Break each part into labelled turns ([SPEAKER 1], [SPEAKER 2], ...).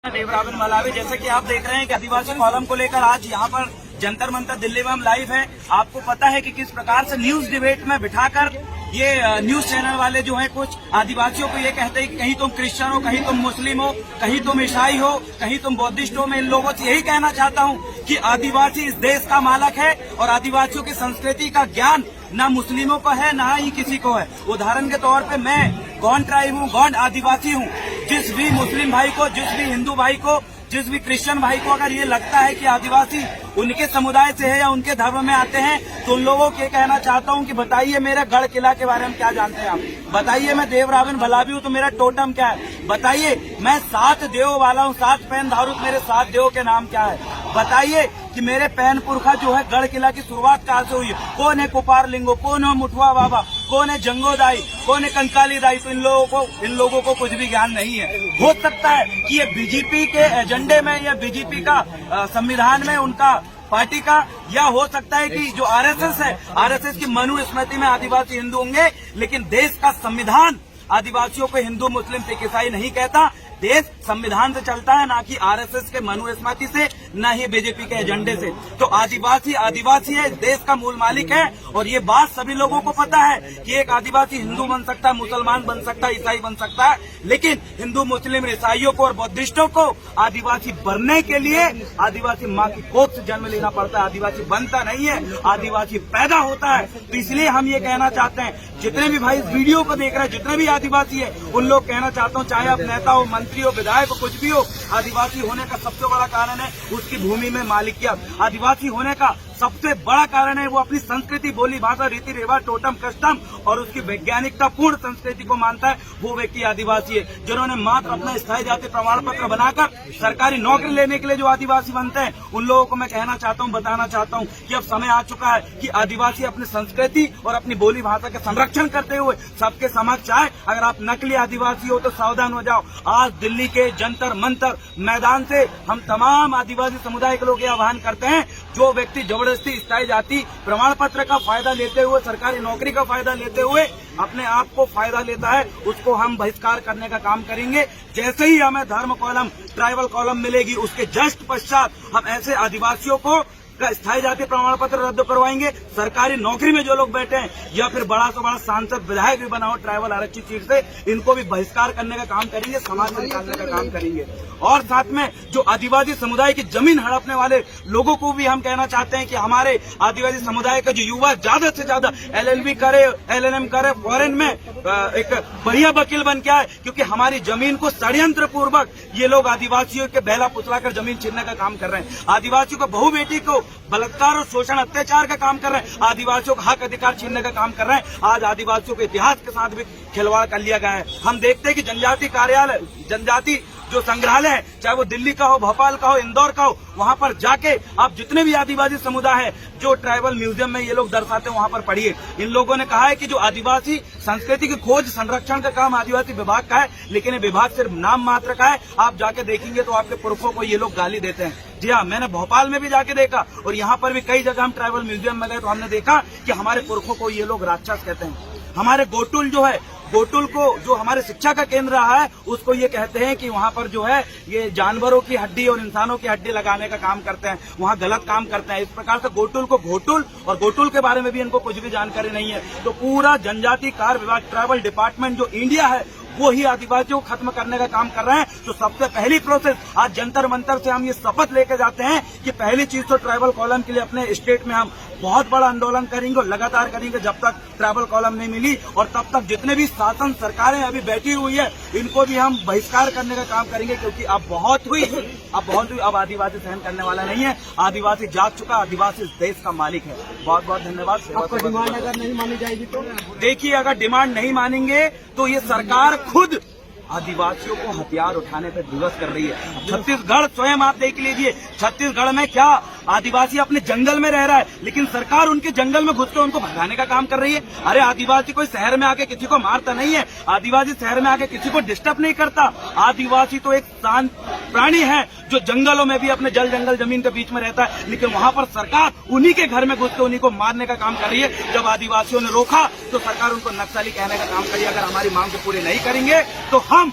[SPEAKER 1] देवरावन Malawi, जैसे कि आप देख रहे हैं कि आदिवासी कॉलम को लेकर आज यहाँ पर जंतर मंतर दिल्ली में हम लाइव हैं। आपको पता है कि किस प्रकार से न्यूज डिबेट में बिठाकर ये न्यूज चैनल वाले जो हैं कुछ आदिवासियों को ये कहते हैं कि कहीं तुम क्रिश्चियन हो, कहीं तुम मुस्लिम हो, कहीं तुम ईसाई हो, कहीं तुम बौद्धिस्ट हो। मैं इन लोगों से यही कहना चाहता हूँ कि आदिवासी इस देश का मालक है और आदिवासियों की संस्कृति का ज्ञान न मुस्लिमों को है न ही किसी को है। उदाहरण के तौर पे मैं गौंड ट्राइब हूँ, गौंड आदिवासी हूँ। जिस भी मुस्लिम भाई को, जिस भी हिंदू भाई को, जिस भी क्रिश्चियन भाई को अगर ये लगता है कि आदिवासी उनके समुदाय से है या उनके धर्म में आते हैं, तो उन लोगों को कहना चाहता हूँ कि बताइए मेरे गढ़ किला के बारे में क्या जानते हैं आप। बताइए मैं देवरावन मलावी हूँ तो मेरा टोटम क्या है। बताइए मैं 7 देव वाला हूँ, 7 पैन धारुत, मेरे 7 देव के नाम क्या है। बताइए कि मेरे पैन पुरखा जो है गढ़ किला की शुरुआत कहाँ से हुई है। कौन है कुपार लिंगो, कौन है मुठुआ बाबा, कौन है जंगोदाई, कौन है कंकाली दाई। तो इन लोगों को कुछ भी ज्ञान नहीं है। हो सकता है कि ये बीजेपी के एजेंडे में या बीजेपी का संविधान में उनका पार्टी का, या हो सकता है कि जो आरएसएस है, आरएसएस की मनुस्मृति में आदिवासी हिंदू होंगे, लेकिन देश का संविधान आदिवासियों को हिंदू मुस्लिम सिख ईसाई नहीं कहता। देश संविधान से चलता है, ना कि आरएसएस के मनुस्मृति से, न ही बीजेपी के एजेंडे से। तो आदिवासी आदिवासी है, देश का मूल मालिक है। और ये बात सभी लोगों को पता है कि एक आदिवासी हिंदू बन सकता है, मुसलमान बन सकता है, ईसाई बन सकता है, लेकिन हिंदू मुस्लिम ईसाइयों को और बौद्धिस्टों को आदिवासी बनने के लिए आदिवासी माँ की गोद से जन्म लेना पड़ता है। आदिवासी बनता नहीं है, आदिवासी पैदा होता है। तो इसलिए हम ये कहना चाहते हैं, जितने भी भाई इस वीडियो को देख रहे हैं, जितने भी आदिवासी है, उन लोग कहना चाहता हूँ, चाहे आप नेता हो, मंत्री हो, विधायक हो, कुछ भी हो, आदिवासी होने का सबसे बड़ा कारण है उसकी भूमि में मालिकियत। आदिवासी होने का सबसे बड़ा कारण है वो अपनी संस्कृति, बोली, भाषा, रीति रिवाज, टोटम कस्टम और उसकी वैज्ञानिकता पूर्ण संस्कृति को मानता है। वो व्यक्ति आदिवासी है। जिन्होंने मात्र अपना स्थायी जाति प्रमाण पत्र बनाकर सरकारी नौकरी लेने के लिए जो आदिवासी बनते हैं, उन लोगों को मैं कहना चाहता हूं, बताना चाहता हूं कि अब समय आ चुका है कि आदिवासी अपनी संस्कृति और अपनी बोली भाषा के संरक्षण करते हुए सबके समक्ष आए। अगर आप नकली आदिवासी हो तो सावधान हो जाओ। आज दिल्ली के जंतर मंतर मैदान से हम तमाम आदिवासी समुदाय के लोग ये आह्वान करते हैं, जो व्यक्ति जबरदस्ती स्थायी जाति प्रमाण पत्र का फायदा लेते हुए, सरकारी नौकरी का फायदा लेते हुए अपने आप को फायदा लेता है, उसको हम बहिष्कार करने का काम करेंगे। जैसे ही हमें धर्म कॉलम, ट्राइबल कॉलम मिलेगी, उसके जस्ट पश्चात हम ऐसे आदिवासियों को का स्थायी जाति प्रमाण पत्र रद्द करवाएंगे। सरकारी नौकरी में जो लोग बैठे हैं या फिर बड़ा से बड़ा सांसद विधायक भी बना हो ट्राइबल आरक्षित सीट से, इनको भी बहिष्कार करने का काम करेंगे, समाज से निकालने का काम करेंगे। और साथ में जो आदिवासी समुदाय की जमीन हड़पने वाले लोगों को भी हम कहना चाहते हैं कि हमारे आदिवासी समुदाय का जो युवा ज्यादा से ज्यादा LLB करे, LLM करे, फॉरेन में एक बढ़िया वकील बन के आए, क्योंकि हमारी जमीन को षड्यंत्र पूर्वक ये लोग आदिवासियों के बहला फुसलाकर जमीन छीनने का काम कर रहे हैं। आदिवासियों को, बहु बेटी को बलात्कार और शोषण, अत्याचार का काम कर रहे हैं। आदिवासियों का हक अधिकार छीनने का काम कर रहे हैं। आज आदिवासियों के इतिहास के साथ भी खिलवाड़ कर लिया गया है। हम देखते हैं कि जनजाति कार्यालय, जनजाति जो संग्रहालय है, चाहे वो दिल्ली का हो, भोपाल का हो, इंदौर का हो, वहां पर जाके आप जितने भी आदिवासी समुदाय है जो ट्राइबल म्यूजियम में ये लोग दर्शाते हैं, वहां पर पढ़िए। इन लोगों ने कहा है कि जो आदिवासी संस्कृति की खोज संरक्षण का काम आदिवासी विभाग का है, लेकिन ये विभाग सिर्फ नाम मात्र का है। आप जाके देखेंगे तो आपके पुरखों को ये लोग गाली देते हैं। जी हाँ, मैंने भोपाल में भी जाके देखा और यहाँ पर भी कई जगह हम ट्राइबल म्यूजियम में गए तो हमने देखा कि हमारे पुरखों को ये लोग राक्षस कहते हैं। हमारे गोटुल जो है, गोटुल को जो हमारे शिक्षा का केंद्र रहा है, उसको ये कहते हैं कि वहाँ पर जो है ये जानवरों की हड्डी और इंसानों की हड्डी लगाने का काम करते हैं, वहाँ गलत काम करते हैं। इस प्रकार से गोटुल को घोटुल और गोटुल के बारे में भी इनको कुछ भी जानकारी नहीं है। तो पूरा जनजाति कार्य विभाग, ट्राइबल डिपार्टमेंट जो इंडिया है, वो ही आदिवासियों को खत्म करने का काम कर रहे हैं। तो सबसे पहली प्रोसेस आज जंतर मंतर से हम ये शपथ लेके जाते हैं कि पहली चीज तो ट्राइबल कॉलम के लिए अपने स्टेट में हम बहुत बड़ा आंदोलन करेंगे और लगातार करेंगे जब तक ट्राइबल कॉलम नहीं मिली। और तब तक जितने भी शासन सरकारें अभी बैठी हुई है, इनको भी हम बहिष्कार करने का काम करेंगे, क्योंकि अब बहुत हुई, अब आदिवासी सहन करने वाला नहीं है। आदिवासी जाग चुका, आदिवासी इस देश का मालिक है। बहुत बहुत धन्यवाद।
[SPEAKER 2] आपका डिमांड अगर नहीं मानी जाएगी तो
[SPEAKER 1] देखिए, अगर डिमांड नहीं मानेंगे तो ये सरकार खुद आदिवासियों को हथियार उठाने पर दिवस कर रही है। छत्तीसगढ़ स्वयं आप देख लीजिए, छत्तीसगढ़ में क्या आदिवासी अपने जंगल में रह रहा है, लेकिन सरकार उनके जंगल में घुस के उनको भगाने का काम कर रही है। अरे आदिवासी कोई शहर में आके किसी को मारता नहीं है, आदिवासी शहर में आके किसी को डिस्टर्ब नहीं करता। आदिवासी तो एक शांत प्राणी है जो जंगलों में भी अपने जंगल जमीन के बीच में रहता है, लेकिन वहाँ पर सरकार उन्हीं के घर में घुस के उन्हीं को मारने का काम कर रही है। जब आदिवासियों ने रोका तो सरकार उनको नक्सली कहने का काम करी। अगर हमारी मांग को पूरी नहीं करेंगे तो हम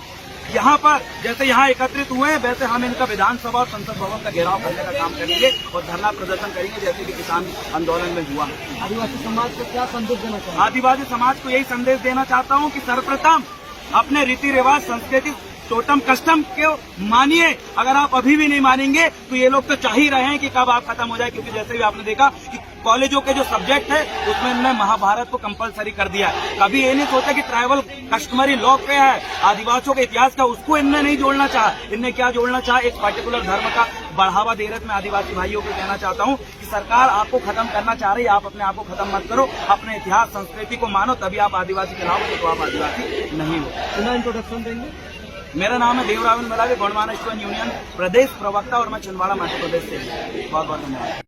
[SPEAKER 1] यहाँ पर जैसे यहाँ एकत्रित हुए हैं वैसे हम इनका विधानसभा और संसद भवन का घेराव करने का काम करेंगे और धरना प्रदर्शन करेंगे जैसे कि किसान आंदोलन में हुआ।
[SPEAKER 2] आदिवासी समाज को क्या संदेश देना चाहिए?
[SPEAKER 1] आदिवासी समाज को यही संदेश देना चाहता हूँ कि सर्वप्रथम अपने रीति रिवाज, संस्कृति, टोटम कस्टम को मानिए। अगर आप अभी भी नहीं मानेंगे तो ये लोग तो चाह ही रहे हैं कि कब आप खत्म हो जाए, क्योंकि जैसे भी आपने देखा कि कॉलेजों के जो सब्जेक्ट है उसमें इन्होंने महाभारत को कंपलसरी कर दिया है। कभी ये नहीं सोचा कि ट्राइबल कस्टमरी लॉ पे है आदिवासियों के इतिहास का, उसको इनने नहीं जोड़ना चाहा। इनने क्या जोड़ना चाहा, एक पर्टिकुलर धर्म का बढ़ावा दे रहे। मैं आदिवासी भाइयों को कहना चाहता हूँ कि सरकार आपको खत्म करना चाह रही है, आप अपने आप को खत्म मत करो, अपने इतिहास संस्कृति को मानो, तभी आप आदिवासी कहलाओगे, तो आप आदिवासी नहीं हो।
[SPEAKER 2] पुनः इंट्रोडक्शन देंगे।
[SPEAKER 1] मेरा नाम है देवरावन मलावी, गौंडवाना स्टूडेंट यूनियन प्रदेश प्रवक्ता और मैं छिंदवाड़ा मध्य प्रदेश से हूँ। बहुत बहुत धन्यवाद।